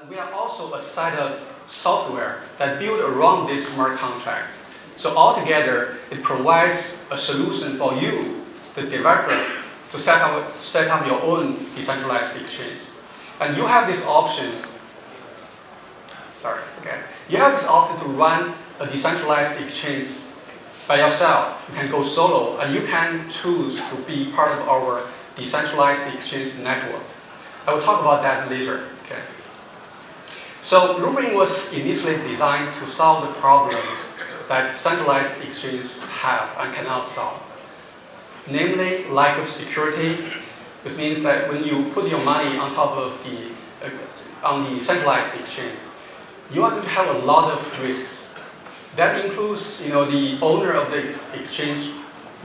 We are also a set of software that build around this smart contract. So altogether, it provides a solution for you, the developer, to set up your own decentralized exchange. And you have this option. You have this option to run a decentralized exchange by yourself. You can go solo, and you can choose to be part of our decentralized exchange network. I will talk about that later. Okay. So Loopring was initially designed to solve the problems that centralized exchanges have and cannot solve. Namely, lack of security. This means that when you put your money on top of on the centralized exchange, you are going to have a lot of risks. That includes, the owner of the exchange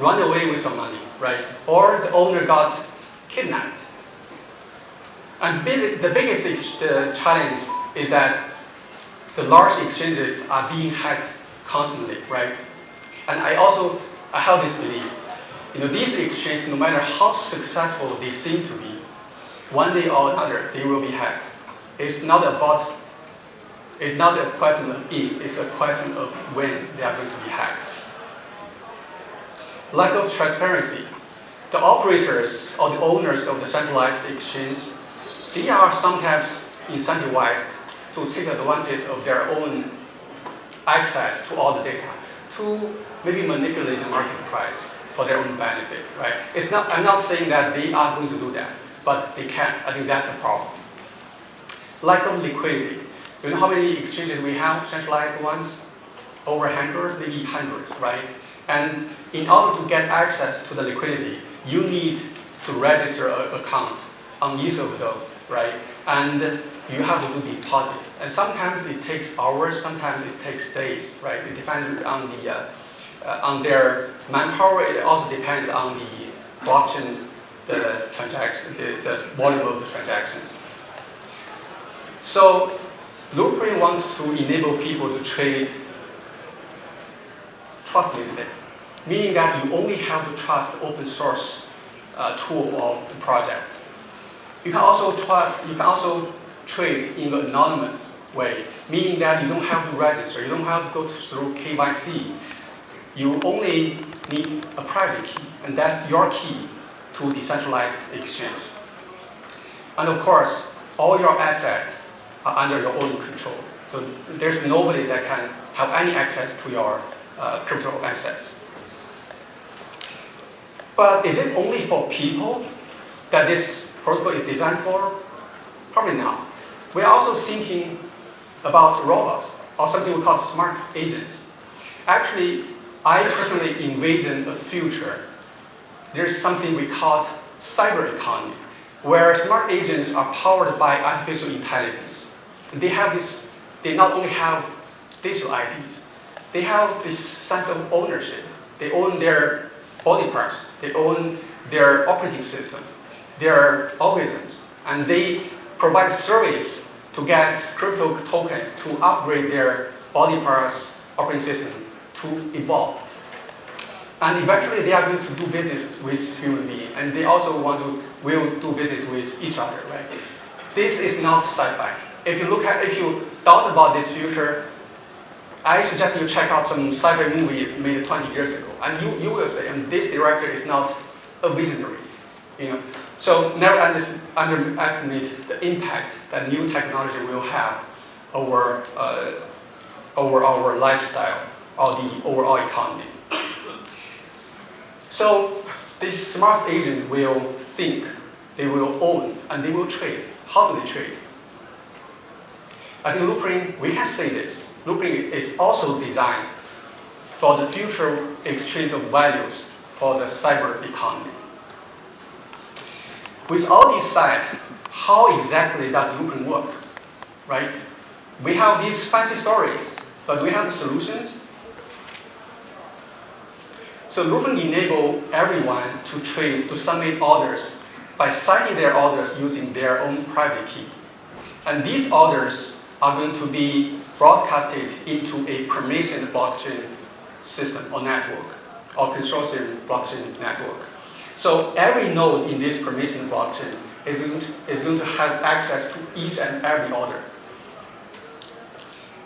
run away with some money, right? Or the owner got kidnapped. And the biggest challenge is that the large exchanges are being hacked constantly, right? And I have this belief, these exchanges, no matter how successful they seem to be, one day or another they will be hacked. It's not a question of if, it's a question of when they are going to be hacked. Lack of transparency. The operators or the owners of the centralized exchange, they are sometimes incentivized to take advantage of their own access to all the data to maybe manipulate the market price for their own benefit, right? I'm not saying that they are going to do that, but they can. I think that's the problem. Lack of liquidity. You know how many exchanges we have, centralized ones? Over 100, maybe hundreds, right? And in order to get access to the liquidity, you need to register an account on each of those, right? And you have to do deposit. And sometimes it takes hours, sometimes it takes days, right? It depends on their manpower. It also depends on the blockchain, the transaction, the volume of the transactions. So Loopring wants to enable people to trade trustlessly, meaning that you only have to trust the open source tool of the project. You can also trade in an anonymous way, meaning that you don't have to register, you don't have to go through KYC. You only need a private key, and that's your key to decentralized exchange. And of course, all your assets are under your own control. So there's nobody that can have any access to your crypto assets. But is it only for people that this protocol is designed for? Probably not. We're also thinking about robots, or something we call smart agents. Actually, I personally envision a future. There's something we call cyber economy, where smart agents are powered by artificial intelligence. They not only have digital IDs, they have this sense of ownership. They own their body parts, they own their operating system, their algorithms, and they provide service to get crypto tokens to upgrade their body parts, operating system to evolve. And eventually they are going to do business with human beings, and they also will do business with each other, right? This is not sci-fi. If you thought about this future, I suggest you check out some sci-fi movie made 20 years ago, and you will say, this director is not a visionary, So never underestimate the impact that new technology will have over our lifestyle or the overall economy. So these smart agents will think, they will own, and they will trade. How do they trade? I think Loopring, we can say this. Loopring is also designed for the future exchange of values for the cyber economy. With all this said, how exactly does Loopring work, right? We have these fancy stories, but we have the solutions. So Loopring enable everyone to trade, to submit orders by signing their orders using their own private key. And these orders are going to be broadcasted into a permission blockchain system or network, or consortium blockchain network. So every node in this permission blockchain is going to have access to each and every order.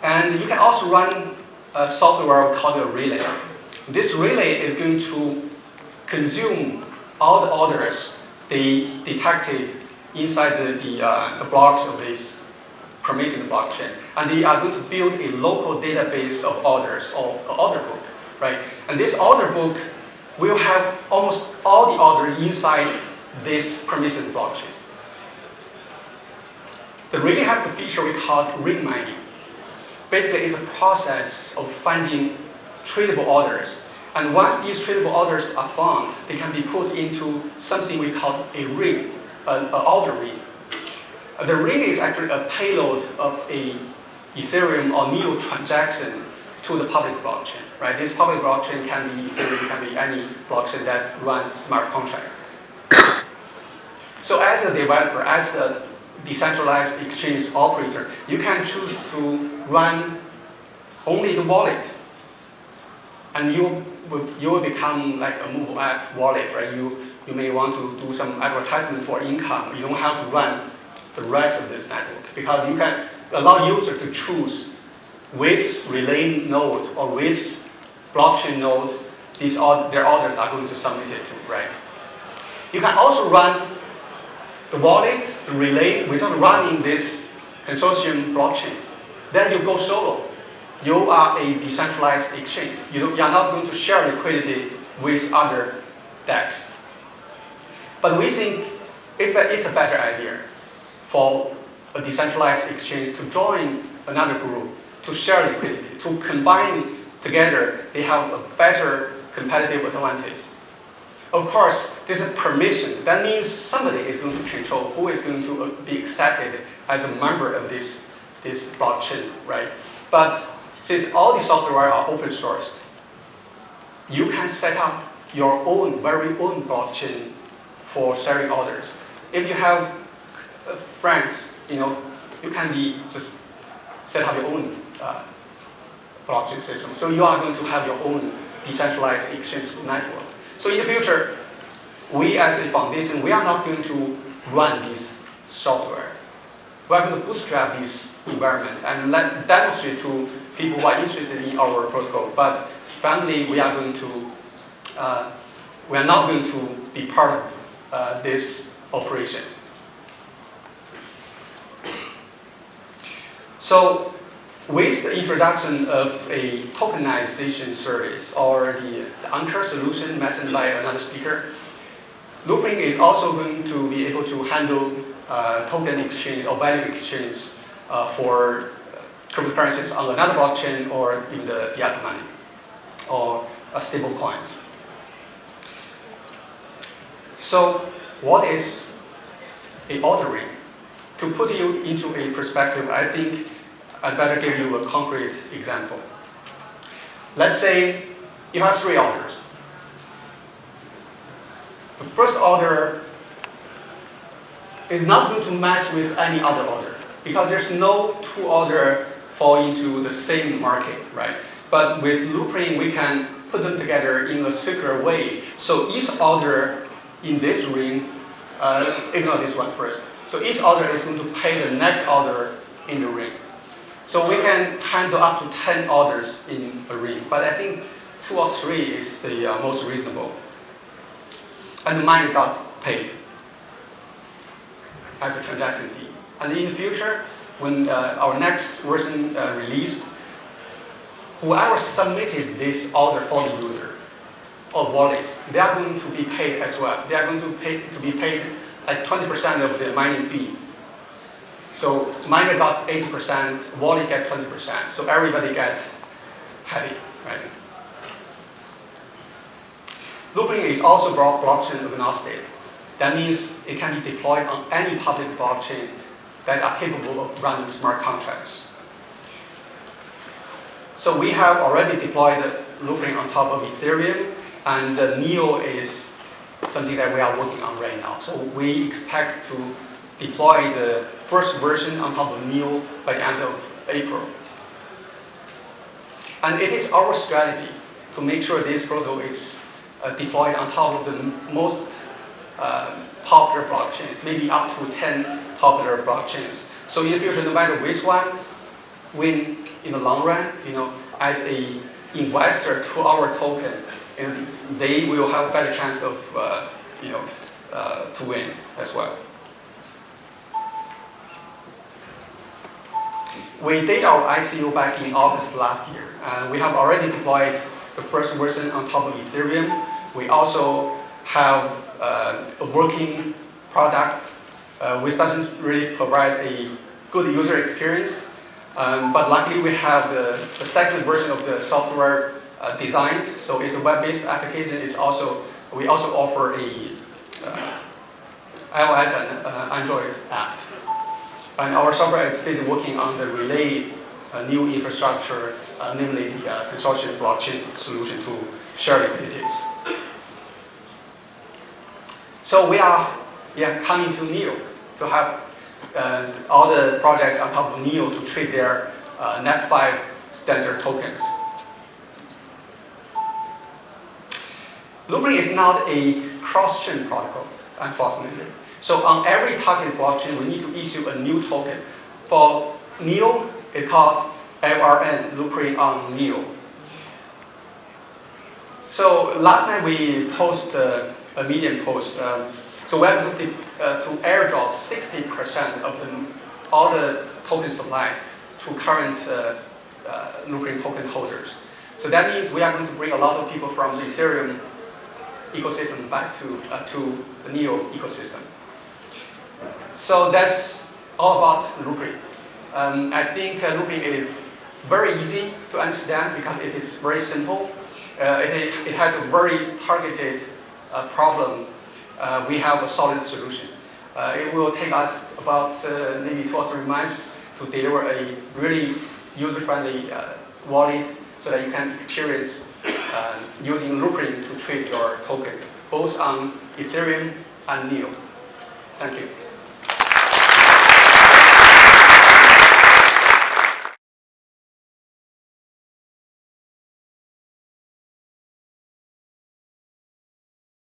And you can also run a software called a relay. This relay is going to consume all the orders they detected inside the blocks of this permission blockchain. And they are going to build a local database of orders, or order book, right? And this order book will have almost all the orders inside this permission blockchain. The relay has a feature we call ring mining. Basically, it's a process of finding tradable orders. And once these tradable orders are found, they can be put into something we call a ring, an order ring. The ring is actually a payload of a Ethereum or NEO transaction to the public blockchain, right? This public blockchain can be Ethereum, can be any blockchain that runs smart contract. So as a developer, as a decentralized exchange operator, you can choose to run only the wallet, and you will become like a mobile app wallet, right? You may want to do some advertisement for income. You don't have to run the rest of this network, because you can allow users to choose which relay node or which blockchain node their orders are going to submit it to, right? You can also run the wallet, the relay, without running this consortium blockchain. Then you go solo. You are a decentralized exchange. You are not going to share liquidity with other DEX. But we think it's a better idea for a decentralized exchange to join another group, to share liquidity, to combine together. They have a better competitive advantage. Of course, this is permission. That means somebody is going to control who is going to be accepted as a member of this blockchain, right? But since all the software are open sourced, you can set up your own, very own blockchain for sharing orders. If you have friends, you can just set up your own blockchain system. So you are going to have your own decentralized exchange network. So in the future, we as a foundation, we are not going to run this software. We are going to bootstrap this environment and demonstrate to people who are interested in our protocol. But finally, we are not going to be part of this operation. So with the introduction of a tokenization service, or the anchor solution mentioned by another speaker, Loopring is also going to be able to handle token exchange or value exchange for cryptocurrencies on another blockchain, or even the fiat money or stable coins. So what is a order ring? To put you into a perspective, I think I'd better give you a concrete example. Let's say you have 3 orders. The first order is not going to match with any other order, because there's no 2 orders fall into the same market, right? But with Loopring, we can put them together in a circular way. So each order in this ring, ignore this one first. So each order is going to pay the next order in the ring. So we can handle up to 10 orders in a ring, but I think 2 or 3 is the most reasonable. And the miner got paid as a transaction fee. And in the future, when our next version released, whoever submitted this order for the user or wallets, they are going to be paid as well. They are going to be paid like 20% of the mining fee. So miner got 80%, wallet get 20%. So everybody gets happy, right? Loopring is also blockchain agnostic. That means it can be deployed on any public blockchain that are capable of running smart contracts. So we have already deployed Loopring on top of Ethereum, and the NEO is something that we are working on right now. So we expect to deploy the first version on top of NEO by the end of April. And it is our strategy to make sure this protocol is deployed on top of the most popular blockchains, maybe up to 10 popular blockchains. So in the future, no matter which one, win in the long run, as a investor to our token, and they will have a better chance of, to win as well. We did our ICO back in August last year, and we have already deployed the first version on top of Ethereum. We also have a working product which doesn't really provide a good user experience, but luckily we have the second version of the software designed, so it's a web-based application. We also offer a iOS and Android app. And our software is busy working on the relay new infrastructure, namely the consortium blockchain solution to share liquidities. So we are coming to NEO to have all the projects on top of NEO to trade their Net5 standard tokens. Loopring is not a cross-chain protocol, unfortunately. So on every target blockchain, we need to issue a new token. For NEO, it's called LRN, Loopring on NEO. So last night we posted a Medium post. So we have to airdrop 60% of all the token supply to current Loopring token holders. So that means we are going to bring a lot of people from the Ethereum ecosystem back to the NEO ecosystem. So that's all about Loopring. I think Loopring is very easy to understand because it is very simple. It has a very targeted problem. We have a solid solution. It will take us about maybe 2 or 3 months to deliver a really user-friendly wallet so that you can experience using Loopring to trade your tokens, both on Ethereum and NEO. Thank you.